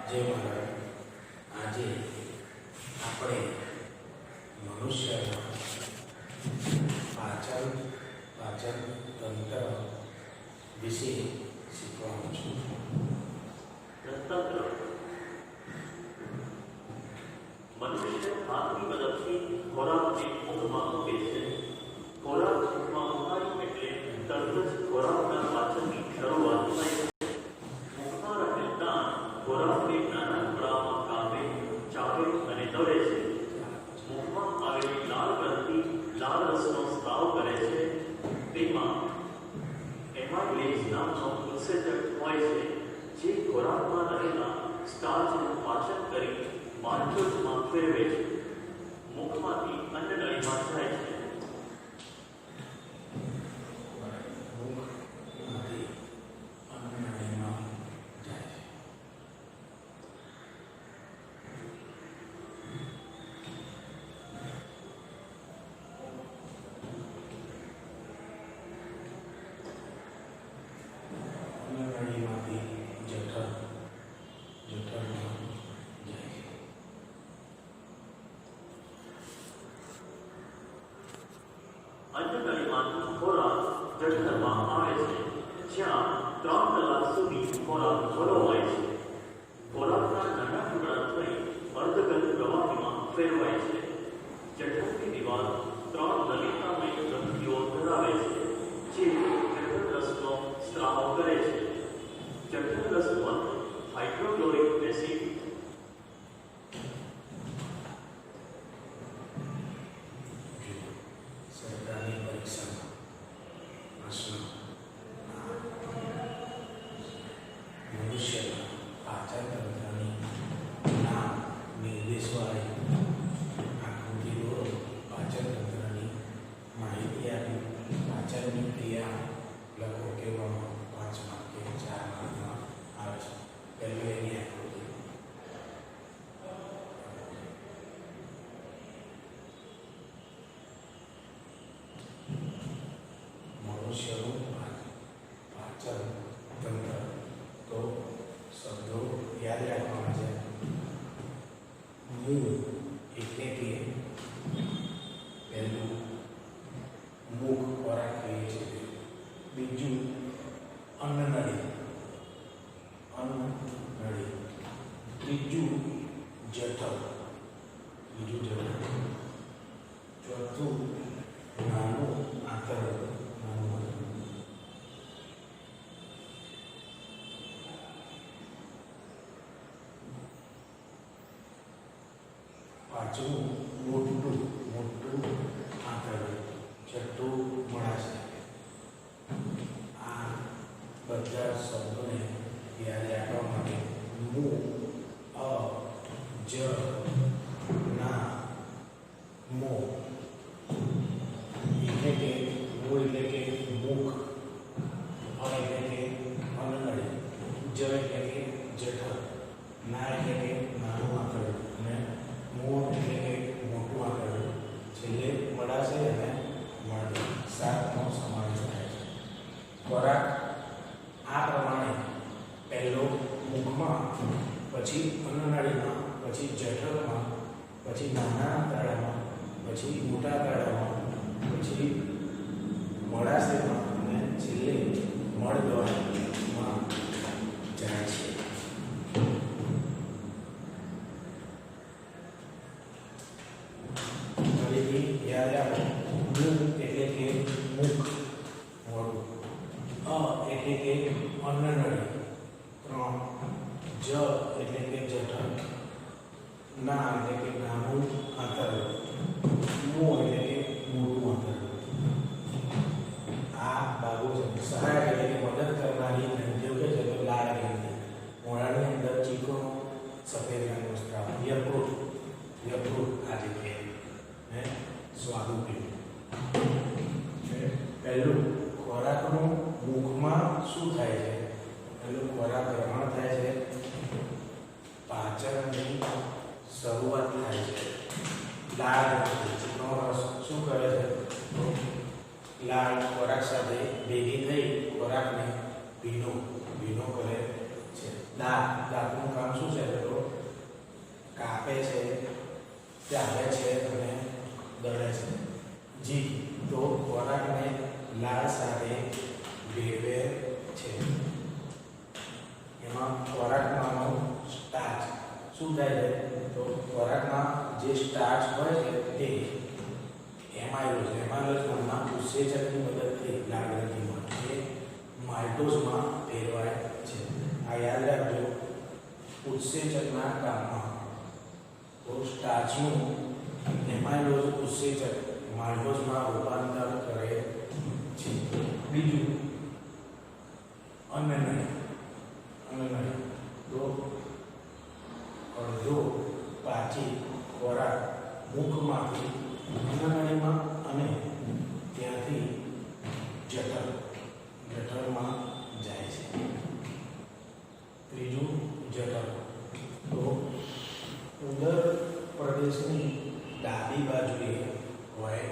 જે મહારાજ આજે આપણે મનુષ્યના પાચન તંત્ર વિશે શીખવાનું છું. મનુષ્ય હાથની મદદથી ખોરાકને મુખમાં મૂકે છે. ખોરાક મુખમાં મુકાય એટલે તરત જ ખોરાકના પાચનની શરૂઆત થાય છે. મુખમાં રહેલ દાંત ખોરાકને નાના ટુકડામાં કાપે, ચાવે અને દળે છે. મુખમાં આવેલી લાલ ગ્રંથિ લાલ રસનો સ્ત્રાવ કરે છે. તેમાં એમાઇલેઝ નામનો ઉત્સેચક હોય છે, જે ખોરાકમાં રહેલા સ્ટાર્ચનું પાચન કરી માર્ગમાં ફેરવે છે. મુખમાંથી અન્નનળીમાં જાય છે. અન્નનળીમાંથી ખોરાક જઠરમાં આવે છે, જ્યાં 3 કલાક સુધી ખોરાક હલવાય છે. ખોરાકના નાના ટુકડા થઈ અર્ધગત પ્રવાહીમાં ફેરવાય છે. જઠરની દિવાલ 3 નલિકામય ગ્રંથિઓ ધરાવે છે, જે જઠર રસનો સ્ત્રાવ કરે છે. જઠર રસ હાઇડ્રોક્લોરિક એસિડ પાંચમું મોટું આંતરડું, છઠ્ઠું મળાશય. આ બધા શબ્દોને યાદ રાખવા માટે મુ, અ, જ, ના, મો એટલે કે મુ એટલે કે મુખ, અ એટલે કે અન્નનળી, જ એટલે કે જઠર, ના એટલે કે નાનું આંતરડું અને મો એટલે કે મોટું આંતરડું, છેલ્લે મળાશય અને મળ 7નો સમાવેશ થાય છે. ખોરાક આ પ્રમાણે પહેલો મુખમાં, પછી અન્નનળીમાં, પછી જઠરમાં, પછી નાના આંતરડામાં, પછી મોટા આંતરડામાં, પછી મળાશયમાં અને છેલ્લે મળદ્વારમાં જાય છે. યાદ રાખો, મુ એટલે કે મુખ મોડું, અ એટલે કે અન્નનળી 3, જ એટલે કે જઠર, ના એટલે કે નાનું આંતરડું, મો એટલે કે મોટું આંતરડું. આ ભાગો છે. સહાયક એટલે કે મદદ કરનારી ગ્રંથિઓ કે છે તો લાળ ગ્રંથિ, મોઢાની અંદર ચીકણો સફેદ રંગનો સ્ત્રાવ, યકૃત આ જગ્યાએ સ્વાદુપિંડ. પહેલું ખોરાકનું મુખમાં શું થાય છે? પહેલું ખોરાક ગ્રહણ થાય છે, પાચનની શરૂઆત થાય છે. લાળ ચીકણો રસ શું કરે છે? લાળ ખોરાક સાથે ભેગી થઈ ખોરાકને ભીનો કરે છે. દાંતનું કામ શું છે? તો કાપે છે, ચાવે છે અને દળે છે. જીભ તો ખોરાકને લાળ સાથે ભેળવે છે. એમાં ખોરાકમાંનો સ્ટાર્ચ શું થાય છે? તો ખોરાકમાં જે સ્ટાર્ચ હોય છે તે એમાઇલોઝ નામના ઉત્સેચકની મદદથી લાળ ગ્રંથિમાં એ માલ્ટોઝમાં ફેરવાય છે. આ યાદ રાખજો, ઉત્સેચકના કામમાં તો સ્ટાર્ચનું એમાઇલોઝ ઉત્સેચક માલ્ટોઝમાં રૂપાંતર કરે છે. બીજું અન્નનળી. તો અડધો પાચી ખોરાક મુખમાંથી અન્નનળીમાં અને ત્યાંથી જઠરમાં જાય છે. ત્રીજું જઠર. તો ઉદર પ્રદેશની ડાબી બાજુએ હોય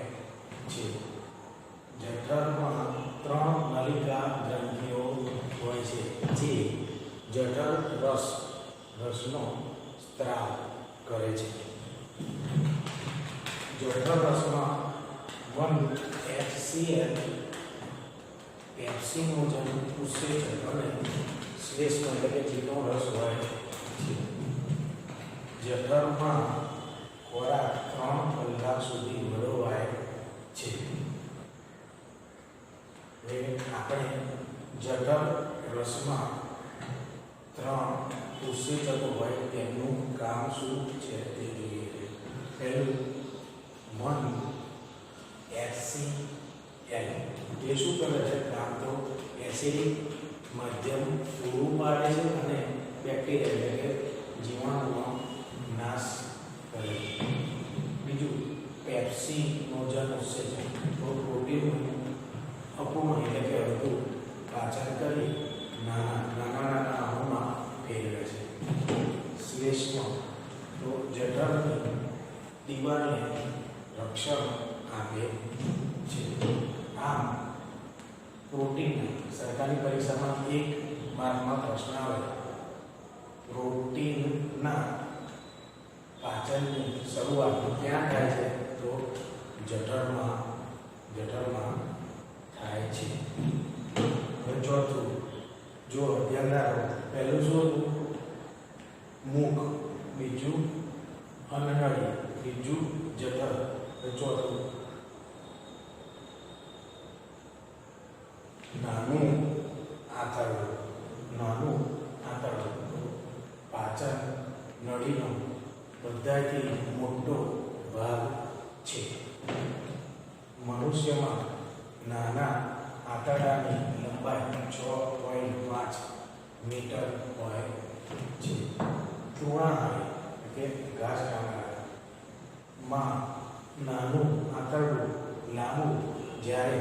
છે. જઠરમાં 3 નલિકા ગ્રંથિઓ હોય છે જે જઠર રસનો સ્ત્રાવ કરે છે. જઠર રસમાં 1HCl પેપ્સિનોજન ઉત્સેચક અને શ્લેષ્મ એટલે કે જીનો રસ હોય છે. જઠરમાં ખોરાક 3 કલાક સુધી વળવાય છે. આપણે જઠર રસમાં 3 ઉત્સેચકો હોય તેમનું કામ શું છે તે જોઈએ. પહેલું 1HCl તે શું કરે છે? કામ તો એસિડિક માધ્યમ પૂરું પાડે છે અને બેક્ટેરિયા એટલે કે જીવાણુનો નાશ કરે છે. બીજું પેપ્સિનોજન ઉત્સેચક તો પ્રોટીનનું અપૂર્ણ એટલે કે અડધું પાચન કરી નાના અણુમાં ફેરવે છે. શ્લેષ્મ તો જઠરની દીવાલને રક્ષણ આપે છે. આમ પ્રોટીન સરકારી પરીક્ષામાં 1 માર્કમાં પ્રશ્ન આવે, પ્રોટીનના પાચનની શરૂઆત ક્યાં થાય છે? તો જઠરમાં થાય છે. ચોથું જો ધ્યાન રાખો, પહેલું શું હતું? મુખ, બીજું અન્નનળી, ત્રીજું જઠર, ચોથું નાનું આંતરડું પાચન નળીનો બધાથી મોટો ભાગ છે. મનુષ્યમાં નાના આંતરડાની લંબાઈ 6.5 મીટર હોય છે. તૃણાહારી એટલે ઘાસ ખાનારામાં નાનું આંતરડું લાંબુ, જ્યારે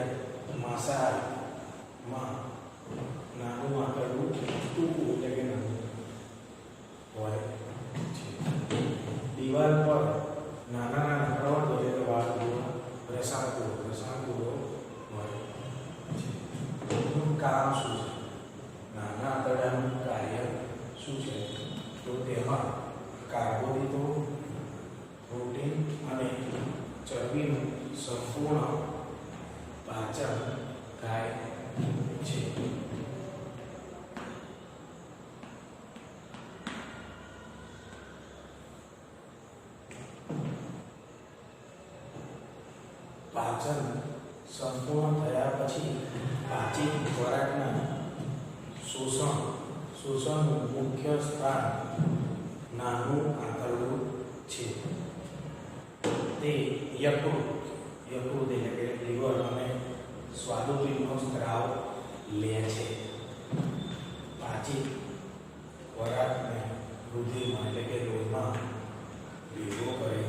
માંસાહારીમાં નાનું આંતરડું ટૂંકું એટલે કે નાનું હોય છે. દિવાલ પર નાના પ્રવર્તો એટલે વાળું રસાકુળો હોય છે. એનું કામ શું છે? નાના આંતરડાનું કાર્ય શું છે? તો તેમાં કાર્બોદિતો, પ્રોટીન અને ચરબીનું સંપૂર્ણ પાચન થાય છે. પાચન સંપૂર્ણ થયા પછી પાચિત ખોરાકના શોષણનું મુખ્ય સ્થાન નાનું આંતરડું છે. તે યકૃત એટલે કે લીવર અને સ્વાદુપિંડનો સ્ત્રાવ લે છે. પાચિત ખોરાકને રુધિરમાં એટલે કે લોહીમાં ભેગો કરે.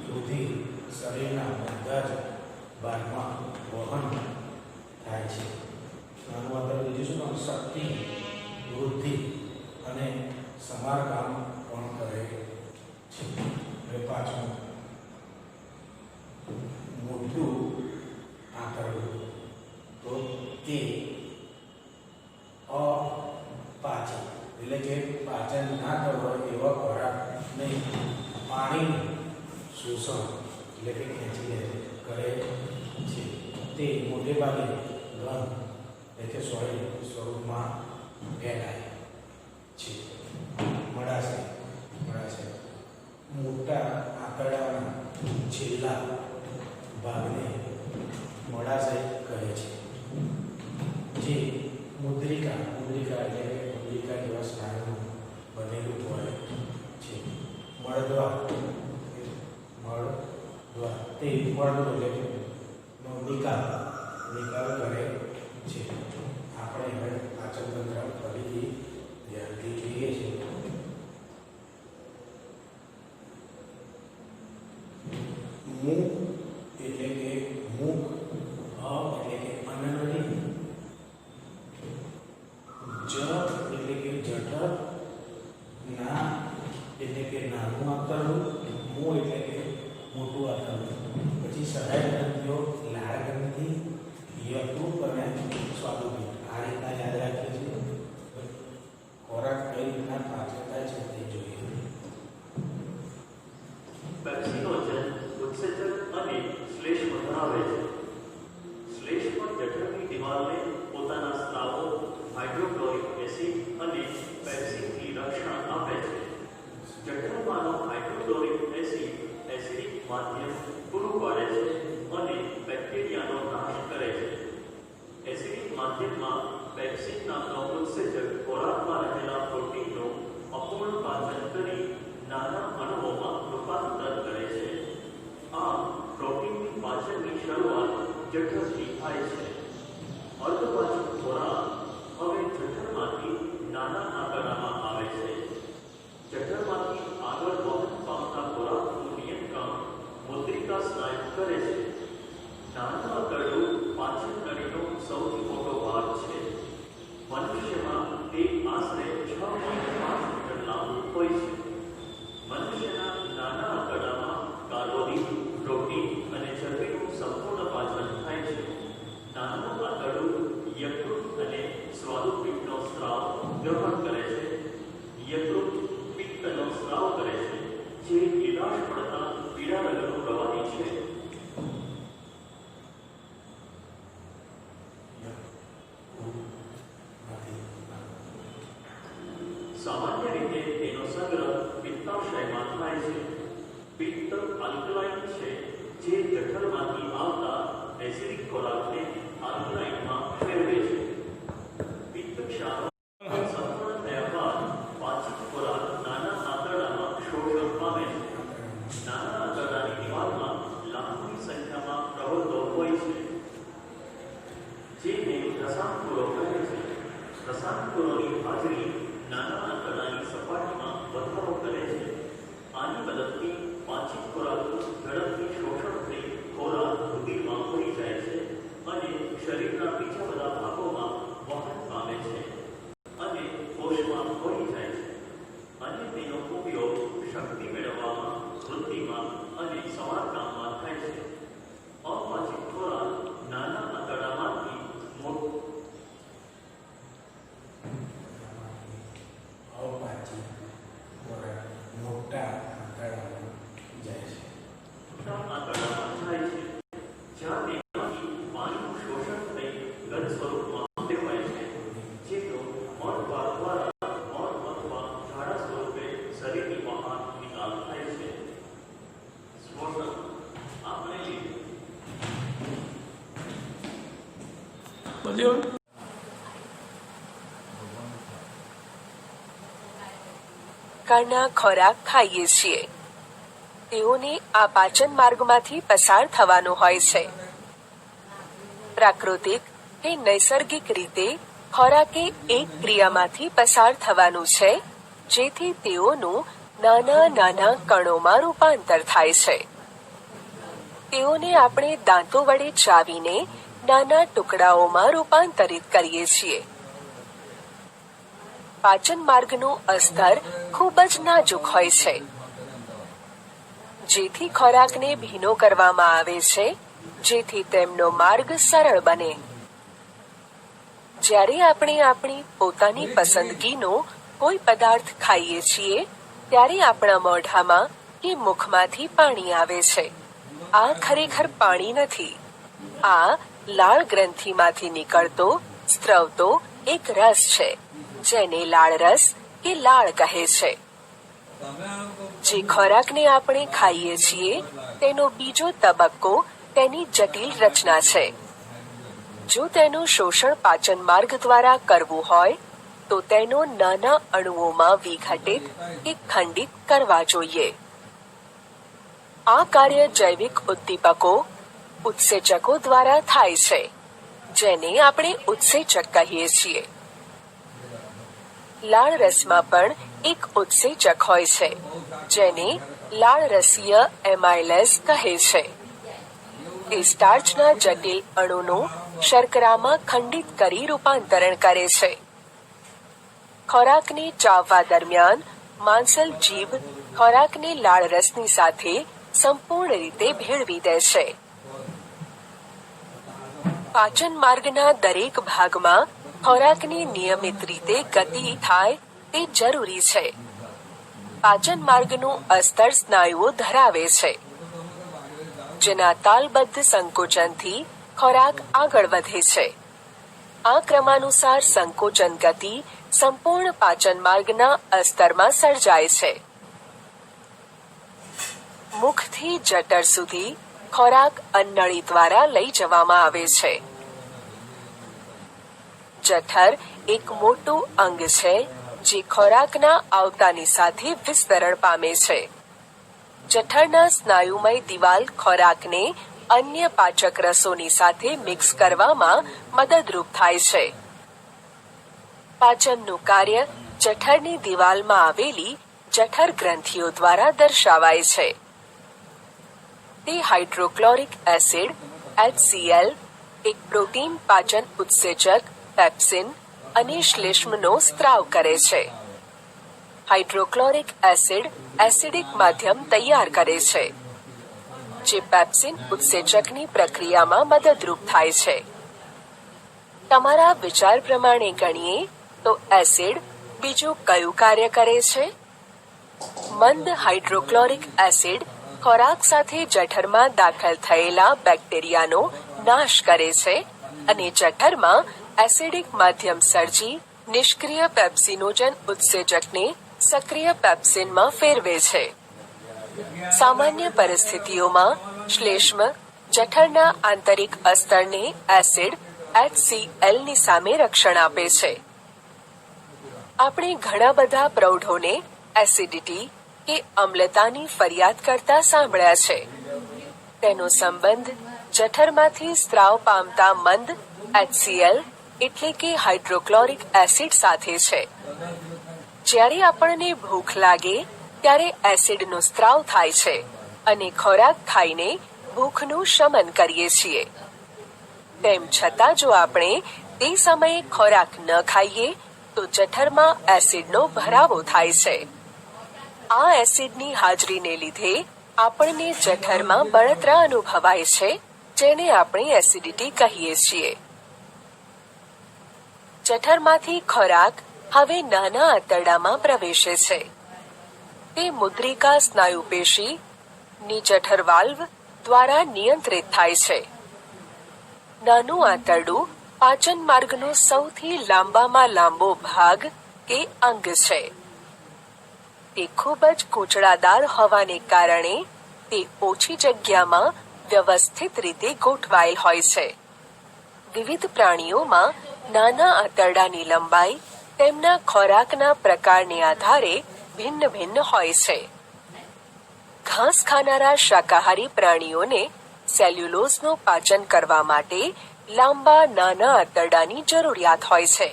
રુધિર શરીરના બધા જ ભાગમાં વહન થાય છે. નાનું આંતરડું બીજું શું કામ? શક્તિ, વૃદ્ધિ અને સમારકામ પણ કરે છે. હવે પાછું મોટું આંતરડું તો તે શોષણ એટલે કે ખેંચી લે છે કરે છે તે મોટે ભાગે ઘન એટલે કે સોલિડ સ્વરૂપમાં ફેલાય છે. મળાશય મોટા આંતરડાના છેલ્લા ભાગને મળાશય કહે છે, જે મુદ્રિકા જેવા સ્નાયુનું બનેલું હોય છે. મળદ્વાર તે મળનું એટલે કે નિકાલ કરે છે. આપણે હવે પાચન તંત્ર ફરીથી ધ્યાનથી જોઈએ છીએ. મુખ એટલે કે મુખ, એટલે કે અન્નનળી, જ એટલે કે જઠર, ના એટલે કે નાનું આંતરડું, મું એટલે કે મોટું આંતરડું. પછી સહાયક ગ્રંથિઓ લાળ ગ્રંથિ, યકૃત અને સ્વાદુપિંડ. આ રીતના યાદ રાખીએ છીએ. ખોરાક કઈ રીતના પાચન થાય છે તે જોઈએ. પેપ્સીનો જન્મ ઉત્સેચક અને શ્લેષ ધરાવે છે. શ્લેષ પણ જઠરની દિવાલને પોતાના સ્રાવો, હાઇડ્રોક્લોરિક એસિડ અને પેપ્સિનથી રક્ષણ આપે છે. જઠરમાંનો હાઇડ્રોક્લોરિક એસિડ એસિડિક માધ્યમ પૂરું પાડે છે અને બેક્ટેરિયાનો નાશ કરે છે. એસિડિક માધ્યમમાં પેપ્સિન નામનો ઉત્સેચક ખોરાકમાં રહેલા પ્રોટીનનું અપૂર્ણ પાચન કરી નાના અણુઓમાં રૂપાંતર કરે છે. આમ પ્રોટીનની પાચનની શરૂઆત જઠરથી થાય છે. અર્ધપાચન ખોરાક હવે જઠરમાંથી નાના આંતરડામાં આવે છે. જઠરમાંથી આગળ વહન પામતા ખોરાકનું નિયંત્રણ મુદ્રિકા સ્નાયુ કરે છે. નાના આંતરડું પાચન નળીનો સૌથી મોટો ભાગ છે. મનુષ્યમાં તે આશરે 6.5 મીટર લાંબુ હોય છે. મનુષ્યના નાના આંતરડામાં કાર્બોદિત, પ્રોટીન અને ચરબીનું સંપૂર્ણ પાચન થાય છે. નાનું આંતરડું યકૃત અને સ્વાદુપિંડનો સ્રાવ ગ્રહણ કરે છે. યકૃત પિત્તનો સ્રાવ કરે છે, જે નિરાશ પડતા પીળા રંગનું પ્રવાહી છે. સામાન્ય રીતે તેનો સંગ્રહ પિત્તાશયમાં થાય છે. પિત્ત આલ્કલાઇન છે, જે જઠરમાંથી આવતા એસિડિક ખોરાકને આલ્કલાઇનમાં ફેરવે છે. પિત્ત ક્ષાર સંપૂર્ણ થયા બાદ પાચિત ખોરાક નાના આંતરડામાં શોષણ પામે છે. નાના આંતરડાની દિવાલમાં લાખોની સંખ્યામાં પ્રવૃત્તો હોય છે, જેને રસાંકુરો કહે છે. રસાંકુરોની હાજરી નાના આંતરડાની સપાટીમાં વધારો કરે છે. આની મદદથી પાચિત ખોરાકનું ઝડપથી શોષણ થઈ ખોરાક રુધિરમાં ભળી જાય છે અને શરીરના બીજા બધા ભાગોમાં વહન પામે છે અને કોષમાં ભળી જાય છે. અને તેનો ઉપયોગ શક્તિ મેળવવામાં, વૃદ્ધિમાં અને સમારકામમાં થાય છે. અપાચિત ખોરાક નાના આંતરડામાંથી મોટા આંતરડામાં જાય છે. આંતરડામાં જાય છે, જ્યાં તેમાંથી પાણીનું શોષણ થઈ ઘન સ્વરૂપમાં ફેરવાય છે, જેનો મળદ્વાર દ્વારા મળ અથવા ઝાડા સ્વરૂપે શરીરની બહાર નિકાલ થાય છે. શ્વસન આપણે પ્રકારના ખોરાક ખાઈએ છીએ, તેઓને આ પાચન માર્ગમાંથી પસાર થવાનું હોય છે. પ્રાકૃતિક કે નૈસર્ગિક રીતે ખોરાકે એક ક્રિયામાંથી પસાર થવાનું છે, જેથી તેઓનું નાના નાના કણોમાં રૂપાંતર થાય છે. તેઓને આપણે દાંતો વડે ચાવીને નાના ટુકડાઓમાં રૂપાંતરિત કરીએ છીએ. પાચન માર્ગનું અસ્તર ખૂબ જ નાજુક હોય છે, જેથી ખોરાકને ભીનો કરવામાં આવે છે, જેથી તેમનો માર્ગ સરળ બને. જ્યારે આપણે આપણી પોતાની પસંદગીનો કોઈ પદાર્થ ખાઈએ છીએ, ત્યારે આપણા મોઢામાં કે મુખમાંથી પાણી આવે છે. આ ખરેખર પાણી નથી. આ લાળ ગ્રંથિમાંથી નીકળતો સ્ત્રવતો એક રસ છે, જેને લાળ રસ કે લાળ કહે છે. જે ખોરાકને આપણે ખાઈએ છીએ તેનો બીજો તબક્કો તેની જટિલ રચના છે. જો તેનું શોષણ પાચન માર્ગ દ્વારા કરવું હોય તો તેનો નાના અણુઓમાં વિઘટિત કે ખંડિત કરવા જોઈએ. આ કાર્ય જૈવિક ઉદ્દીપકો ઉત્સેચકો દ્વારા થાય છે, જેને આપણે ઉત્સેચક કહીએ છીએ. લાળ રસમાં પણ એક ઉત્સેચક હોય છે, જેને લાળ રસીય એમાઇલેસ કહે છે. તે સ્ટાર્ચના જટિલ અણુનું શર્કરામાં ખંડિત કરી રૂપાંતરણ કરે છે. ખોરાકને ચાવવા દરમિયાન માંસલ જીભ ખોરાકને લાળ રસની સાથે સંપૂર્ણ રીતે ભેળવી દે છે. પાચન માર્ગના દરેક ભાગમાં ખોરાકની નિયમિત રીતે ગતિ થાય તે જરૂરી છે. પાચન માર્ગનું અસ્તર સ્નાયુઓ ધરાવે છે, જેના તાલબદ્ધ સંકોચનથી ખોરાક આગળ વધે છે. આ ક્રમાનુસાર સંકોચન ગતિ સંપૂર્ણ પાચન માર્ગના અસ્તરમાં સર્જાય છે. મુખથી જઠર સુધી ખોરાક અન્નળી દ્વારા લઈ જવામાં આવે છે. જઠર એક મોટું અંગ છે જે ખોરાકના આવતાની સાથે વિસ્તરણ પામે છે. જઠરના સ્નાયુમય દિવાલ ખોરાકને અન્ય પાચક રસોની સાથે મિક્સ કરવામાં મદદરૂપ થાય છે. પાચનનું કાર્ય જઠરની દિવાલમાં આવેલી જઠર ગ્રંથિઓ દ્વારા દર્શાવાય છે. તે હાઇડ્રોક્લોરિક એસિડ HCl, એક પ્રોટીન પાચન ઉત્સેચક પેપ્સિન અને શ્લેષ્મનો સ્ત્રાવ કરે છે. હાઇડ્રોક્લોરિક એસિડ એસિડિક માધ્યમ તૈયાર કરે છે, જે પેપ્સિન ઉત્સેચકની પ્રક્રિયામાં મદદરૂપ થાય છે. તમારા વિચાર પ્રમાણે ગણીએ તો એસિડ બીજું કયું કાર્ય કરે છે? મંદ હાઇડ્રોક્લોરિક એસિડ ખોરાક સાથે જઠરમાં દાખલ થયેલા બેક્ટેરિયાનો નાશ કરે છે અને જઠરમાં એસિડિક માધ્યમ સર્જી નિષ્ક્રિય પેપ્સિનોજન ઉત્સેચકને સક્રિય પેપ્સિનમાં ફેરવે છે. સામાન્ય પરિસ્થિતિઓમાં શ્લેષ્મ જઠરના આંતરિક અસ્તરને એસિડ HCl ની સામે રક્ષણ આપે છે. આપણે ઘણા બધા પ્રૌઢોને એસિડિટી કે અમ્લતાની ફરિયાદ કરતા સાંભળ્યા છે. તેનો સંબંધ જઠરમાંથી સ્ત્રાવ પામતા મંદ HCl એટલે કે હાઇડ્રોક્લોરિક એસિડ સાથે છે. જ્યારે આપણને ભૂખ લાગે ત્યારે એસિડનો સ્ત્રાવ થાય છે અને ખોરાક ખાઈને ભૂખનું શમન કરીએ છીએ. તેમ છતાં જો આપણે તે સમયે ખોરાક ન ખાઈએ તો જઠરમાં એસિડનો ભરાવો થાય છે. આ એસિડની હાજરીને લીધે આપણને જઠરમાં બળતરા અનુભવાય છે, જેને આપણે એસિડિટી કહીએ છીએ. જઠરમાંથી ખોરાક હવે નાના આંતરડામાં પ્રવેશે છે. તે મુદ્રિકા સ્નાયુ પેશી ની જઠર વાલ્વ દ્વારા નિયંત્રિત થાય છે. નાનું આંતરડું પાચન માર્ગનો સૌથી લાંબામાં લાંબો ભાગ કે અંગ છે. તે ખૂબ જ કૂંચડાદાર હોવાને કારણે તે ઓછી જગ્યામાં વ્યવસ્થિત રીતે ગોઠવાયેલ હોય છે. વિવિધ પ્રાણીઓમાં નાના આંતરડાની લંબાઈ તેમના ખોરાકના પ્રકારને આધારે ભિન્ન ભિન્ન હોય છે. ઘાસ ખાનારા શાકાહારી પ્રાણીઓને સેલ્યુલોઝનું પાચન કરવા માટે લાંબા નાના આંતરડાની જરૂરિયાત હોય છે.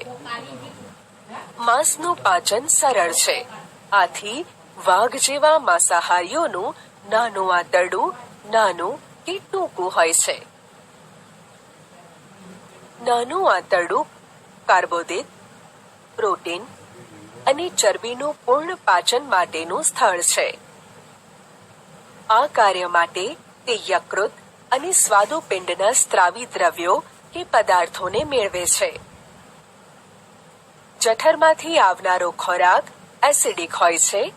માંસનું પાચન સરળ છે, આથી વાઘ જેવા માંસાહારીઓનું નાનું આંતરડું નાનું કે ટૂંકું હોય છે. નાનું આંતરડું કાર્બોદિત, પ્રોટીન અને ચરબીનું પૂર્ણ પાચન માટેનું સ્થળ છે. આ કાર્ય માટે તે યકૃત અને સ્વાદુપિંડના સ્ત્રાવી દ્રવ્યો કે પદાર્થોને મેળવે છે. જઠરમાંથી આવનારો ખોરાક એસિડિક હોય છે.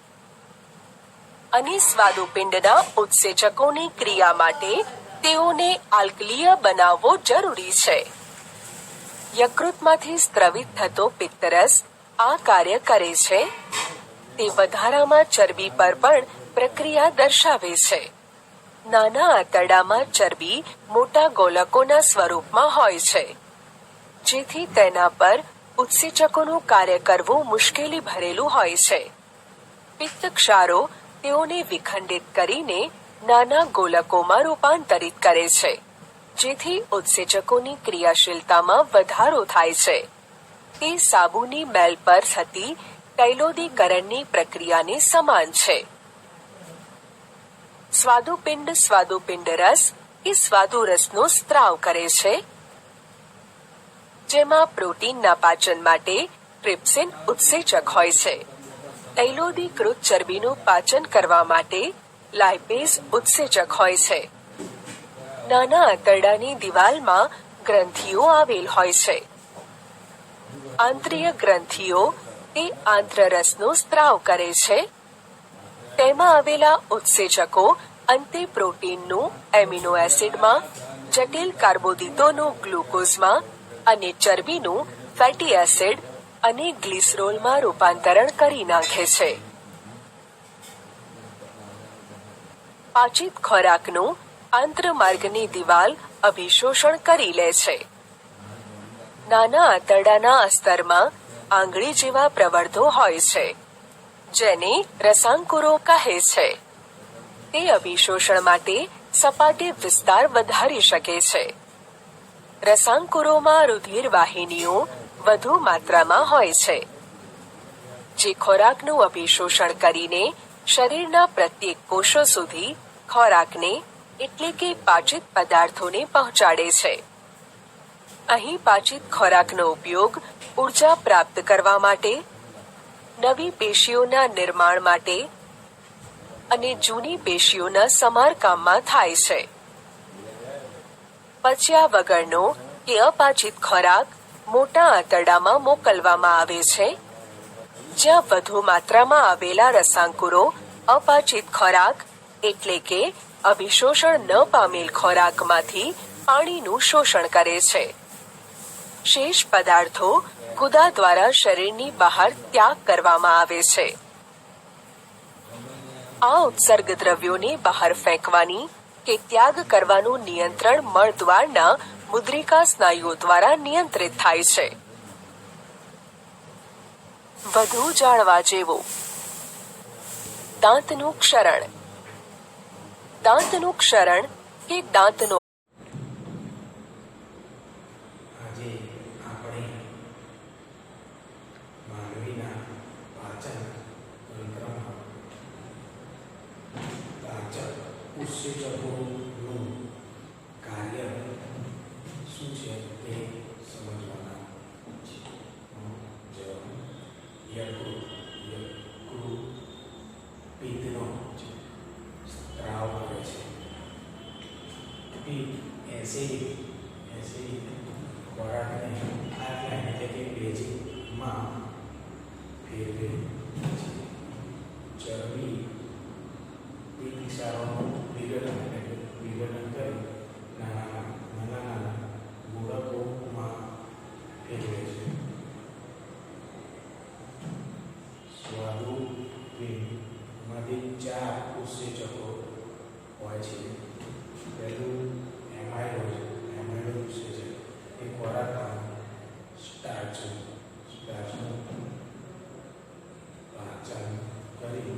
અને સ્વાદુપિંડના ઉત્સેચકોની ક્રિયા માટે તેઓને આલ્કલીય બનાવવો જરૂરી છે. યકૃતમાંથી સ્ત્રવિત થતો પિત્તરસ આ કાર્ય કરે છે. તે વધારામાં ચરબી પર પણ પ્રક્રિયા દર્શાવે છે. નાના આંતરડામાં ચરબી મોટા ગોલકોના સ્વરૂપમાં હોય છે, જેથી તેના પર ઉત્સેચકોનું કાર્ય કરવું મુશ્કેલી ભરેલું હોય છે. પિત્ત ક્ષારો તેઓને વિખંડિત કરીને નાના ગોલકોમાં રૂપાંતરિત કરે છે, જેથી ઉત્સેચકોની ક્રિયાશીલતામાં વધારો થાય છે. તે સાબુની મેલ પર થતી તૈલોદીકરણની પ્રક્રિયાને સમાન છે. સ્વાદુપિંડ રસ એ સ્વાદુરસનો સ્ત્રાવ કરે છે, જેમાં પ્રોટીનના પાચન માટે ટ્રિપ્સિન ઉત્સેચક હોય છે. તૈલોદીકૃત ચરબીનું પાચન કરવા માટે લાઇપેઝ ઉત્સેચક હોય છે. નાના આંતરડાની દિવાલમાં ગ્રંથિઓ આવેલ હોય છે. આંતરીય ગ્રંથિઓ તે આંત્રરસનો સ્ત્રાવ કરે છે. તેમાં આવેલા ઉત્સેચકો અંતે પ્રોટીનનું એમિનો એસિડમાં, જટિલ કાર્બોદિતોનું ગ્લુકોઝમાં અને ચરબીનું ફેટી એસિડ અને ગ્લિસરોલમાં રૂપાંતરણ કરી નાખે છે. પાચિત ખોરાકનું આંત્રમાર્ગની દિવાલ અભિશોષણ કરી લે છે. નાના આંતરડાના અસ્તરમાં આંગળી જેવા પ્રવર્ધો હોય છે, જેને રસાંકુરો કહે છે. તે અભિશોષણ માટે સપાટી વિસ્તાર વધારી શકે છે. રસાંકુરોમાં રુધિર વાહિનીઓ વધુ માત્રામાં હોય છે, જે ખોરાકનું અભિશોષણ કરીને શરીરના પ્રત્યેક કોષો સુધી ખોરાકને એટલે કે પાચિત પદાર્થોને પહોંચાડે છે. અહીં પાચિત ખોરાકનો ઉપયોગ ઉર્જા પ્રાપ્ત કરવા માટે, નવી પેશીઓના નિર્માણ માટે અને જૂની પેશીઓના સમારકામમાં થાય છે. પચ્યા વગરનો કે અપાચિત ખોરાક મોટા આંતરડામાં મોકલવામાં આવે છે, જ્યાં વધુ માત્રામાં આવેલા રસાંકુરો અપાચિત ખોરાક એટલે કે અભિશોષણ ન પામેલ ખોરાકમાંથી પાણીનું શોષણ કરે છે. શેષ પદાર્થો ગુદા દ્વારા શરીરની બહાર ત્યાગ કરવામાં આવે છે. આ ઉત્સર્ગ દ્રવ્યોને બહાર ફેંકવાની કે ત્યાગ કરવાનું નિયંત્રણ મળદ્વારના મુદ્રિકા સ્નાયુઓ દ્વારા નિયંત્રિત થાય છે. વધુ જાણવા જેવું. દાંતનું ક્ષરણ. દાંતનું ક્ષરણ કે દાંતનો આજે આપણે માનવીના પાચન તંત્રમાં પાચક ઉત્સેચકોનું કાર્ય શું છે તે સમજવાના છે. યકૃત પિત્તનો સ્ત્રાવ કરે છે. પિત્ત એસિડિક ખોરાકને આલ્કલાઇન એટલે કે બેઝિકમાં ફેરવે છે. ચરબી પિત્ત ક્ષારોનું વિઘટન કરી નાના ગોળકોમાં ફેરવે છે. સ્વાદુપિંડમાંથી 4 ઉત્સેચકો હોય છે. પહેલું એમાઇલોઇડ ઉત્સેચક એ ખોરાકમાં સ્ટાર્ચનું પાચન કરી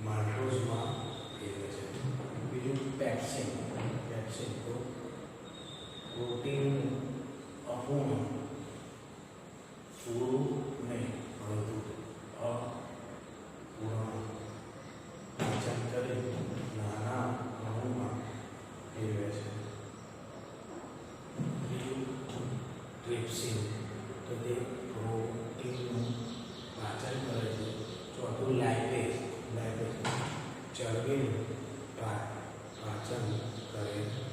માલ્ટોઝમાં ફેરવે છે. બીજું પેપ્સિન તો પ્રોટીન અપૂર્ણ પૂરું નહીં પરંતુ અપૂર્ણ પાચન કરી નાના અણુમાં ફેરવે છે. ત્રીજું ટ્રિપ્સિન તો તે પ્રોટીનનું પાચન કરે છે. ચોથું લાઇપેઝ ચરબીનું પાચન કરે છે.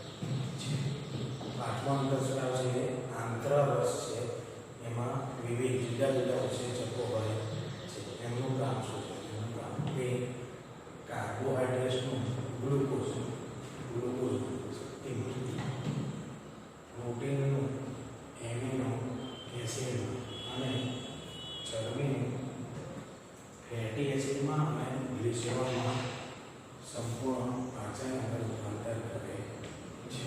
પાંચમો અંતઃસ્ત્રાવ છે આંત્રરસ છે. એમાં વિવિધ જુદા જુદા ઉત્સેચકો હોય છે. એમનું કામ શું છે? એમનું કામ તે દેહમાં સંપૂર્ણ પાચન અને રૂપાંતર કરે છે.